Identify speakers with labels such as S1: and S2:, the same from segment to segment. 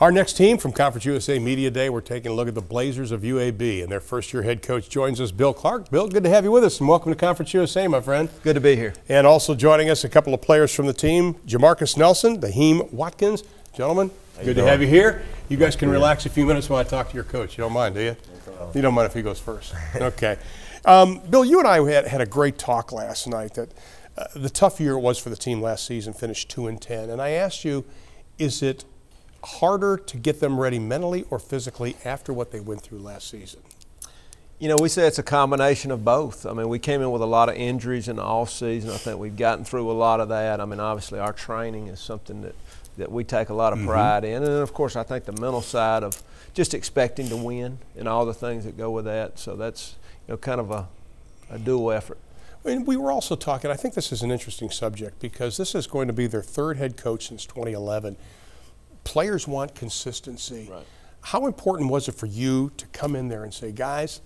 S1: Our next team from Conference USA Media Day, we're taking a look at the Blazers of UAB, and their first-year head coach joins us, Bill Clark. Bill, good to have you with us, and welcome to Conference USA, my friend.
S2: Good to be here.
S1: And also joining us, a couple of players from the team, Jamarcus Nelson, Daheem Watkins. Gentlemen, good to have you here. You guys can relax a few minutes while I talk to your coach. You don't mind, do you? You don't mind if he goes first. Okay. Bill, you and I had a great talk last night that the tough year it was for the team last season, finished 2-10, and I asked you, is it harder to get them ready mentally or physically after what they went through last season?
S2: You know, we say it's a combination of both. I mean, we came in with a lot of injuries in the off-season. I think we've gotten through a lot of that. I mean, obviously our training is something that we take a lot of pride in. And then, of course, I think the mental side of just expecting to win and all the things that go with that. So that's, you know, kind of a dual effort.
S1: And we were also talking, I think this is an interesting subject because this is going to be their third head coach since 2011. Players want consistency.
S2: Right. How
S1: important was it for you to come in there and say, guys,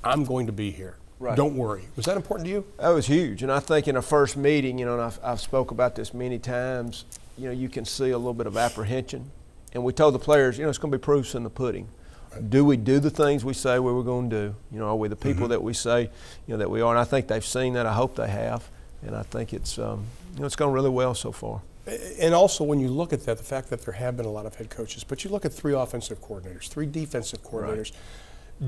S1: I'm going to be here.
S2: Right.
S1: Don't worry. Was that important to you?
S2: That was huge. And I think in a first meeting, you know, and I've spoke about this many times, you know, you can see a little bit of apprehension. And we told the players, you know, it's going to be proofs in the pudding. Right. Do we do the things we say we were going to do? You know, are we the people that we say, you know, that we are? And I think they've seen that. I hope they have. And I think it's, you know, it's gone really well so far.
S1: And also, when you look at that, the fact that there have been a lot of head coaches, but you look at 3 offensive coordinators, 3 defensive coordinators,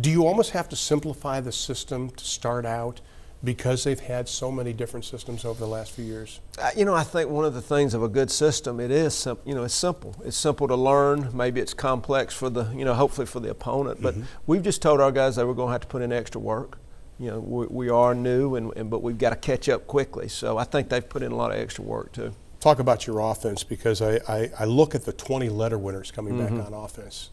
S1: do you almost have to simplify the system to start out because they've had so many different systems over the last few years?
S2: You know, I think one of the things of a good system, it is, you know, it's simple. It's simple to learn. Maybe it's complex for the, you know, hopefully for the opponent. But we've just told our guys they were going to have to put in extra work. You know, we are new, but we've got to catch up quickly. So I think they've put in a lot of extra work too.
S1: Talk about your offense, because I look at the 20 letter winners coming back on offense.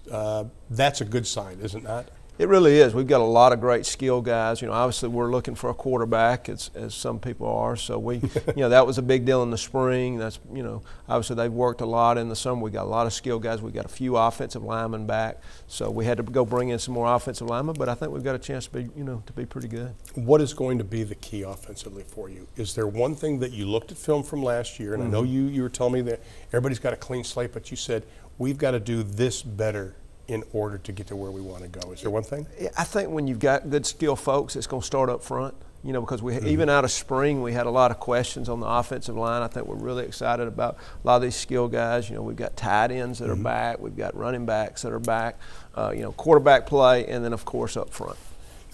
S1: That's a good sign, is it not?
S2: It really is. We've got a lot of great skill guys. You know, obviously we're looking for a quarterback, as some people are. So we, you know, that was a big deal in the spring. That's, you know, obviously they've worked a lot in the summer. We got a lot of skill guys. We got a few offensive linemen back. So we had to go bring in some more offensive linemen. But I think we've got a chance to be, you know, to be pretty good. What
S1: is going to be the key offensively for you? Is there one thing that you looked at film from last year, and I know you were telling me that everybody's got a clean slate, but you said we've got to do this better in order to get to where we want to go? Is there one thing?
S2: I think when you've got good skill folks, it's going to start up front. You know, because we even out of spring, we had a lot of questions on the offensive line. I think we're really excited about a lot of these skill guys. You know, we've got tight ends that are back. We've got running backs that are back. You know, quarterback play, and then, of course, up front.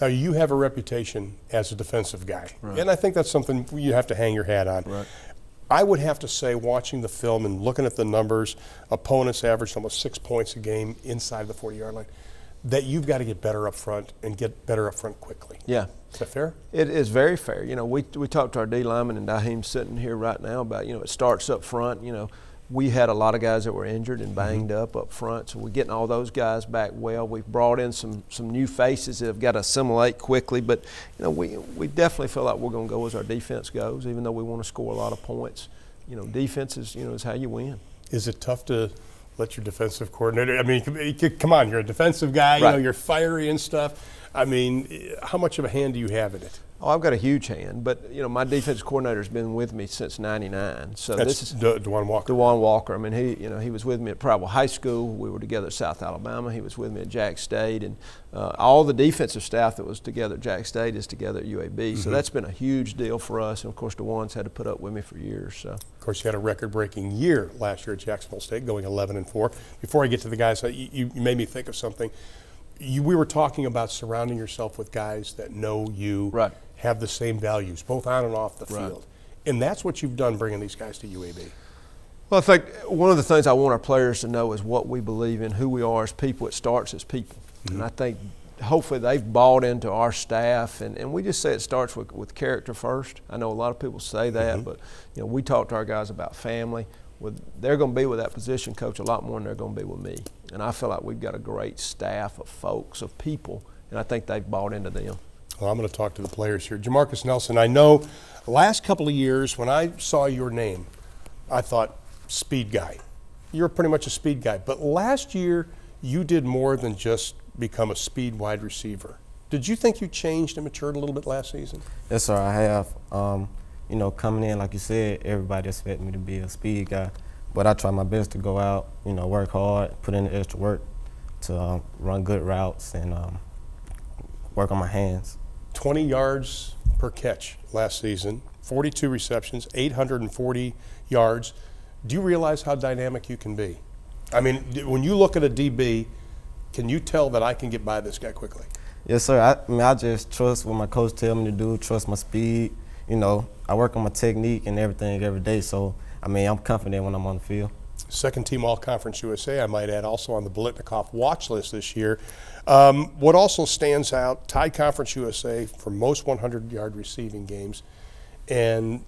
S1: Now, you have a reputation as a defensive guy, and I think that's something you have to hang your hat on.
S2: Right.
S1: I would have to say, watching the film and looking at the numbers, opponents averaged almost 6 points a game inside the 40-yard line, that you've got to get better up front and get better up front quickly.
S2: Yeah.
S1: Is that fair?
S2: It is very fair. You know, we talked to our D lineman, and Daheem's sitting here right now, about, you know, it starts up front. You know, we had a lot of guys that were injured and banged up front, so we're getting all those guys back well. We've brought in some new faces that have got to assimilate quickly, but, you know, we definitely feel like we're going to go as our defense goes, even though we want to score a lot of points. You know, defense is, you know, is how you win.
S1: Is it tough to let your defensive coordinator, I mean, come on, you're a defensive guy, you know, you're fiery and stuff. I mean, how much of a hand do you have in it?
S2: Oh, I've got a huge hand, but, you know, my defensive coordinator's been with me since '99. So
S1: that's
S2: this is
S1: Dewan Walker.
S2: Dewan Walker. I mean, he was with me at Prattville High School. We were together at South Alabama. He was with me at Jack State, and all the defensive staff that was together at Jack State is together at UAB. So that's been a huge deal for us. And of course, Dewan's had to put up with me for years. So.
S1: Of course, you had a record-breaking year last year at Jacksonville State, going 11-4. Before I get to the guys, you made me think of something. We were talking about surrounding yourself with guys that know you, have the same values, both on and off the field. And that's what you've done bringing these guys to UAB.
S2: Well, I think one of the things I want our players to know is what we believe in, who we are as people. It starts as people. And I think hopefully they've bought into our staff. And we just say it starts with character first. I know a lot of people say that, but, you know, we talk to our guys about family. They're going to be with that position coach a lot more than they're going to be with me. And I feel like we've got a great staff of folks, of people, and I think they've bought into them.
S1: Well, I'm going to talk to the players here. Jamarcus Nelson, I know the last couple of years when I saw your name, I thought speed guy. You're pretty much a speed guy. But last year, you did more than just become a speed wide receiver. Did you think you changed and matured a little bit last season?
S3: Yes, sir, I have. You know, coming in, like you said, everybody expected me to be a speed guy. but I try my best to go out, you know, work hard, put in the extra work to run good routes and work on my hands.
S1: 20 yards per catch last season, 42 receptions, 840 yards. Do you realize how dynamic you can be? I mean, when you look at a DB, can you tell that I can get by this guy quickly?
S3: Yes, sir. I mean, I just trust what my coach tells me to do, trust my speed. You know, I work on my technique and everything every day, so, I mean, I'm confident when I'm on the field.
S1: Second team All-Conference USA, I might add, also on the Biletnikoff watch list this year. What also stands out, tied Conference USA for most 100-yard receiving games, and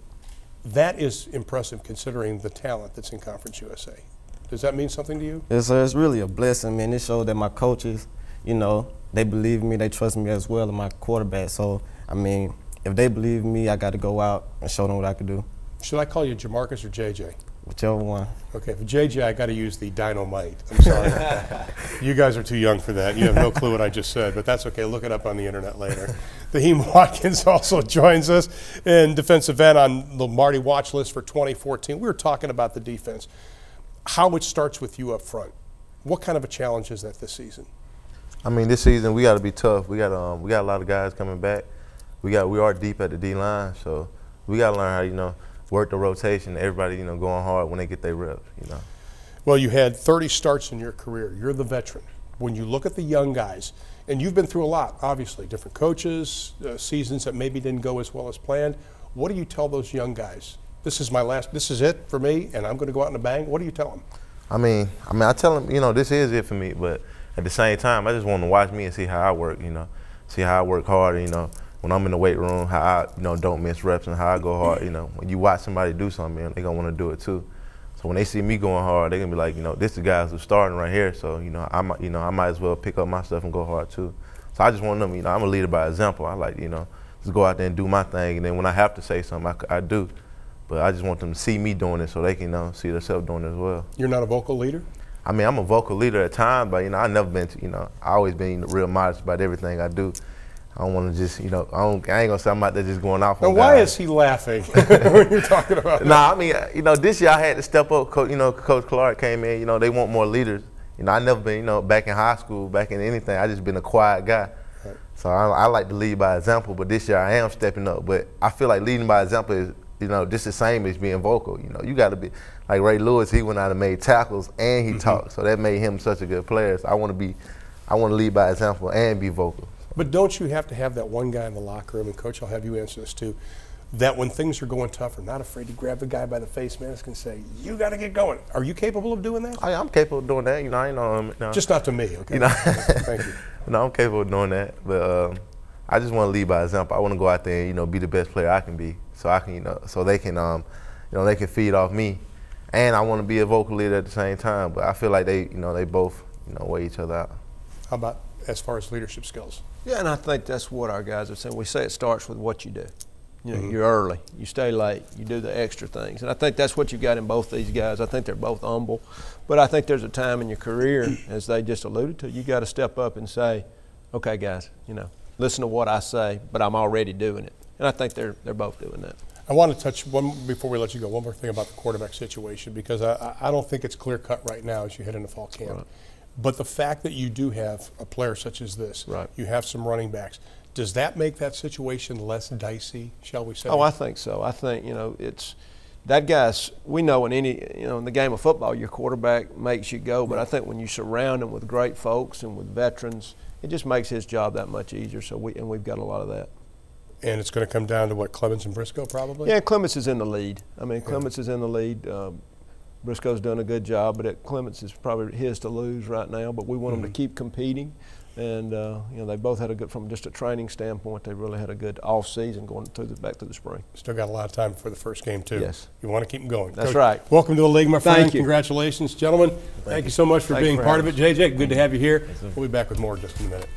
S1: that is impressive considering the talent that's in Conference USA. Does that mean something to you?
S3: Yes, sir. It's really a blessing, man. It shows that my coaches, you know, they believe in me, they trust me as well as my quarterback. So, I mean, if they believe in me, I got to go out and show them what I can do.
S1: Should I call you Jamarcus or JJ?
S3: Whichever one.
S1: Okay, for JJ, I got to use the dynamite. I'm sorry. You guys are too young for that. You have no clue what I just said, but that's okay. Look it up on the internet later. Naheem Watkins also joins us in defensive end on the Marty watch list for 2014. We were talking about the defense. How it starts with you up front. What kind of a challenge is that this season?
S4: I mean, this season we got to be tough. We got a lot of guys coming back. We are deep at the D line, so we got to learn how, you know, work the rotation. Everybody, you know, going hard when they get their reps, you know.
S1: Well, you had 30 starts in your career. You're the veteran. When you look at the young guys, and you've been through a lot, obviously, different coaches, seasons that maybe didn't go as well as planned. What do you tell those young guys? This is it for me, and I'm going to go out in a bang. What do you tell them?
S4: I mean, I tell them, you know, this is it for me, but at the same time, I just want them to watch me and see how I work, you know, see how I work hard, you know, when I'm in the weight room, how I, you know, don't miss reps and how I go hard, you know. When you watch somebody do something, man, they're going to want to do it too. So when they see me going hard, they're going to be like, you know, this is the guys who's starting right here, so, you know, I might as well pick up my stuff and go hard too. So I just want them, you know, I'm a leader by example. I like, you know, just go out there and do my thing, and then when I have to say something, I do. But I just want them to see me doing it so they can, you know, see themselves doing it as well.
S1: You're not a vocal leader?
S4: I mean, I'm a vocal leader at times, but, you know, I've never been, you know, I always been real modest about everything I do. I don't want to just, you know, I ain't going to say I'm out there just going off on
S1: guys. Why is he laughing when you're talking about that?
S4: Nah, I mean, you know, this year I had to step up. You know, Coach Clark came in, you know, they want more leaders. You know, I never been, you know, back in high school, back in anything, I just been a quiet guy. Right. So I like to lead by example, but this year I am stepping up. But I feel like leading by example is, you know, just the same as being vocal. You know, you got to be, like Ray Lewis, he went out and made tackles and he talked. So that made him such a good player. So I want to lead by example and be vocal.
S1: But don't you have to have that one guy in the locker room, and Coach, I'll have you answer this too, that when things are going tough, are not afraid to grab the guy by the face mask and say, you got to get going. Are you capable of doing that?
S4: I'm capable of doing that. You know, I know.
S1: Just not to me, okay?
S4: You know,
S1: thank you.
S4: No, I'm capable of doing that, but I just want to lead by example. I want to go out there and, you know, be the best player I can be, so I can, you know, so they can, you know, they can feed off me, and I want to be a vocal leader at the same time. But I feel like they, you know, they both, you know, weigh each other out.
S1: How about as far as leadership skills?
S2: Yeah, and I think that's what our guys are saying. We say it starts with what you do. You know, you're early, you stay late, you do the extra things. And I think that's what you got in both these guys. I think they're both humble. But I think there's a time in your career, as they just alluded to, you got to step up and say, okay, guys, you know, listen to what I say, but I'm already doing it. And I think they're both doing that.
S1: I want to touch before we let you go, one more thing about the quarterback situation, because I don't think it's clear-cut right now as you head into fall camp. Right. But the fact that you do have a player such as this, right, you have some running backs, does that make that situation less dicey, shall we say?
S2: Oh, I think so. I think, you know, it's that guy's, we know in any, you know, in the game of football, your quarterback makes you go, but I think when you surround him with great folks and with veterans, it just makes his job that much easier. So we've got a lot of that. And
S1: it's going to come down to what, Clemens and Briscoe probably?
S2: Yeah, Clemens is in the lead. I mean, Clemens is in the lead. Briscoe's done a good job, but Clemens is probably his to lose right now. But we want them to keep competing, and you know, they both had a good, from just a training standpoint, they really had a good off season going back to the spring.
S1: Still got a lot of time for the first game too.
S2: Yes,
S1: you want to keep them going.
S2: That's
S1: Coach,
S2: right.
S1: Welcome to the league, my friend.
S2: Thank you.
S1: Congratulations, gentlemen. Thank you so much for being part of it. JJ, good to have you here. We'll be back with more in just a minute.